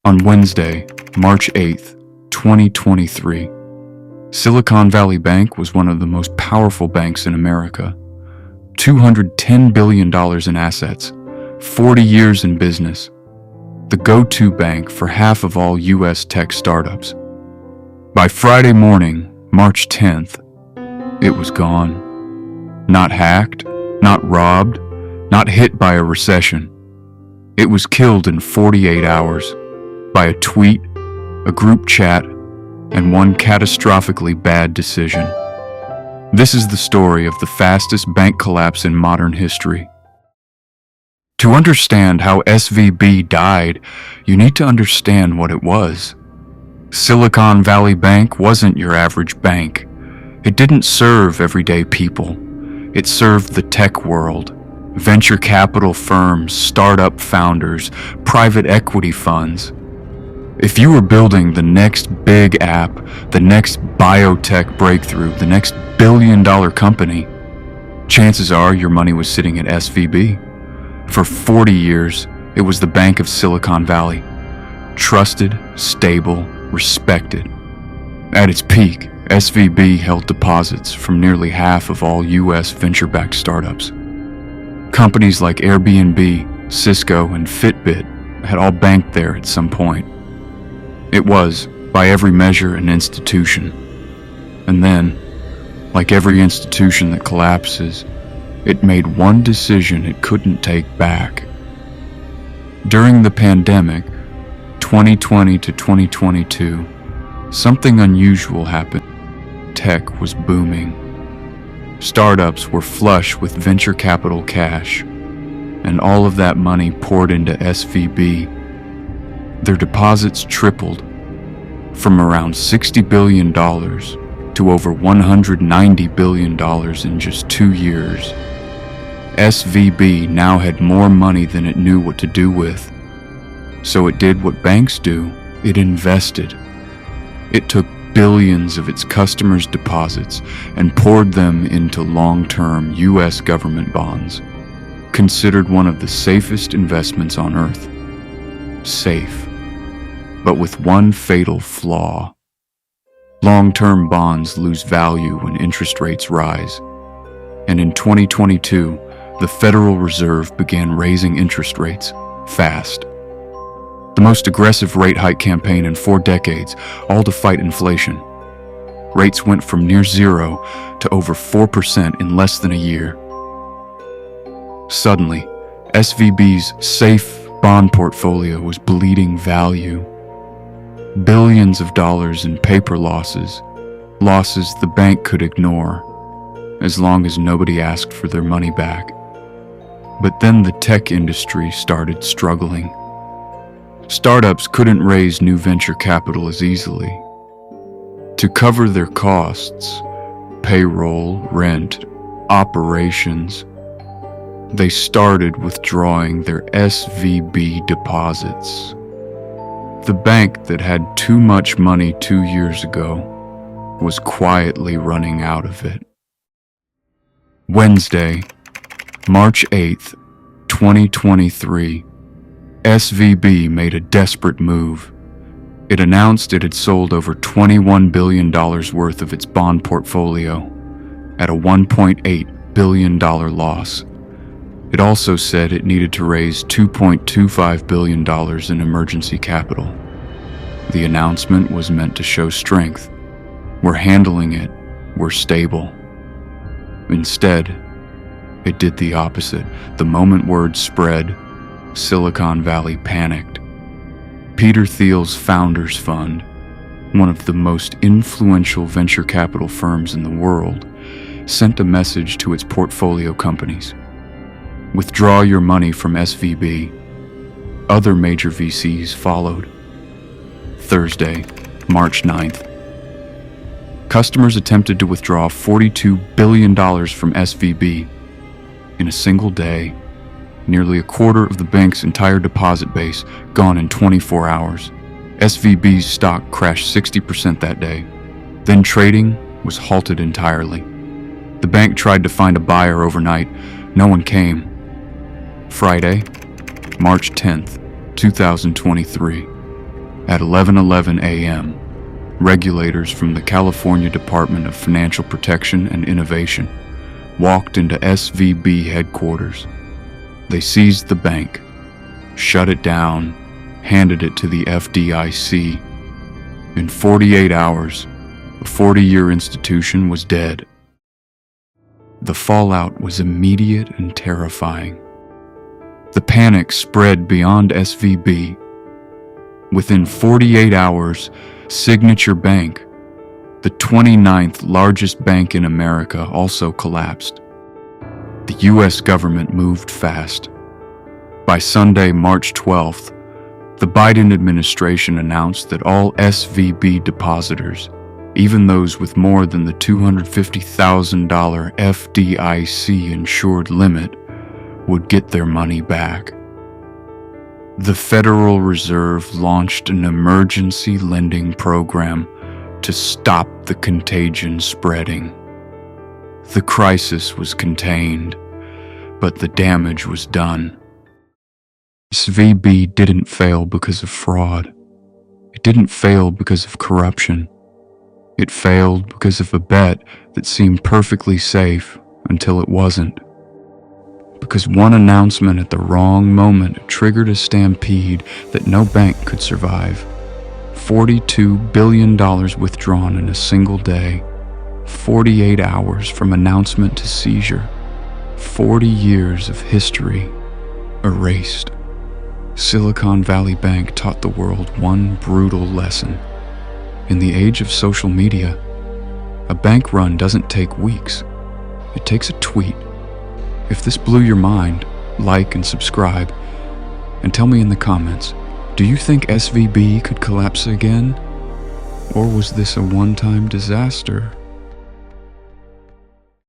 On Wednesday, March 8th, 2023, Silicon Valley Bank was one of the most powerful banks in America. $210 billion in assets, 40 years in business, the go-to bank for half of all U.S. tech startups. By Friday morning, March 10th, it was gone. Not hacked, not robbed, not hit by a recession. It was killed in 48 hours by a tweet, a group chat, and one catastrophically bad decision. This is the story of the fastest bank collapse in modern history. To understand how SVB died, you need to understand what it was. Silicon Valley Bank wasn't your average bank. It didn't serve everyday people. It served the tech world, venture capital firms, startup founders, private equity funds. If you were building the next big app, the next biotech breakthrough, the next billion-dollar company, chances are your money was sitting at SVB. For 40 years, it was the Bank of Silicon Valley. Trusted, stable, respected. At its peak, SVB held deposits from nearly half of all U.S. venture-backed startups. Companies like Airbnb, Cisco, and Fitbit had all banked there at some point. It was, by every measure, an institution. And then, like every institution that collapses, it made one decision it couldn't take back. During the pandemic, 2020 to 2022, something unusual happened. Tech was booming. Startups were flush with venture capital cash, and all of that money poured into SVB. Their deposits tripled from around $60 billion to over $190 billion in just 2 years. SVB now had more money than it knew what to do with. So it did what banks do, it invested. It took billions of its customers' deposits and poured them into long-term U.S. government bonds, considered one of the safest investments on earth. Safe, but with one fatal flaw. Long-term bonds lose value when interest rates rise. And in 2022, the Federal Reserve began raising interest rates fast. The most aggressive rate hike campaign in 4 decades, all to fight inflation. Rates went from near zero to over 4% in less than a year. Suddenly, SVB's safe bond portfolio was bleeding value. Billions of dollars in paper losses, losses the bank could ignore, as long as nobody asked for their money back. But then the tech industry started struggling. Startups couldn't raise new venture capital as easily. To cover their costs, payroll, rent, operations, they started withdrawing their SVB deposits. The bank that had too much money 2 years ago was quietly running out of it. Wednesday, March 8th, 2023, SVB made a desperate move. It announced it had sold over $21 billion worth of its bond portfolio at a $1.8 billion loss. It also said it needed to raise $2.25 billion in emergency capital. The announcement was meant to show strength. We're handling it. We're stable. Instead, it did the opposite. The moment word spread, Silicon Valley panicked. Peter Thiel's Founders Fund, one of the most influential venture capital firms in the world, sent a message to its portfolio companies. Withdraw your money from SVB. Other major VCs followed. Thursday, March 9th. Customers attempted to withdraw $42 billion from SVB. In a single day, nearly a quarter of the bank's entire deposit base gone in 24 hours. SVB's stock crashed 60% that day. Then trading was halted entirely. The bank tried to find a buyer overnight. No one came. Friday, March 10th, 2023. At 11:11 a.m., regulators from the California Department of Financial Protection and Innovation walked into SVB headquarters. They seized the bank, shut it down, handed it to the FDIC. In 48 hours, a 40-year institution was dead. The fallout was immediate and terrifying. The panic spread beyond SVB. Within 48 hours, Signature Bank, the 29th largest bank in America, also collapsed. The U.S. government moved fast. By Sunday, March 12th, the Biden administration announced that all SVB depositors, even those with more than the $250,000 FDIC insured limit, would get their money back. The Federal Reserve launched an emergency lending program to stop the contagion spreading. The crisis was contained, but the damage was done. SVB didn't fail because of fraud. It didn't fail because of corruption. It failed because of a bet that seemed perfectly safe until it wasn't. Because one announcement at the wrong moment triggered a stampede that no bank could survive. $42 billion withdrawn in a single day. 48 hours from announcement to seizure. 40 years of history erased. Silicon Valley Bank taught the world one brutal lesson. In the age of social media, a bank run doesn't take weeks. It takes a tweet. If this blew your mind, like and subscribe, and tell me in the comments, do you think SVB could collapse again? Or was this a one-time disaster?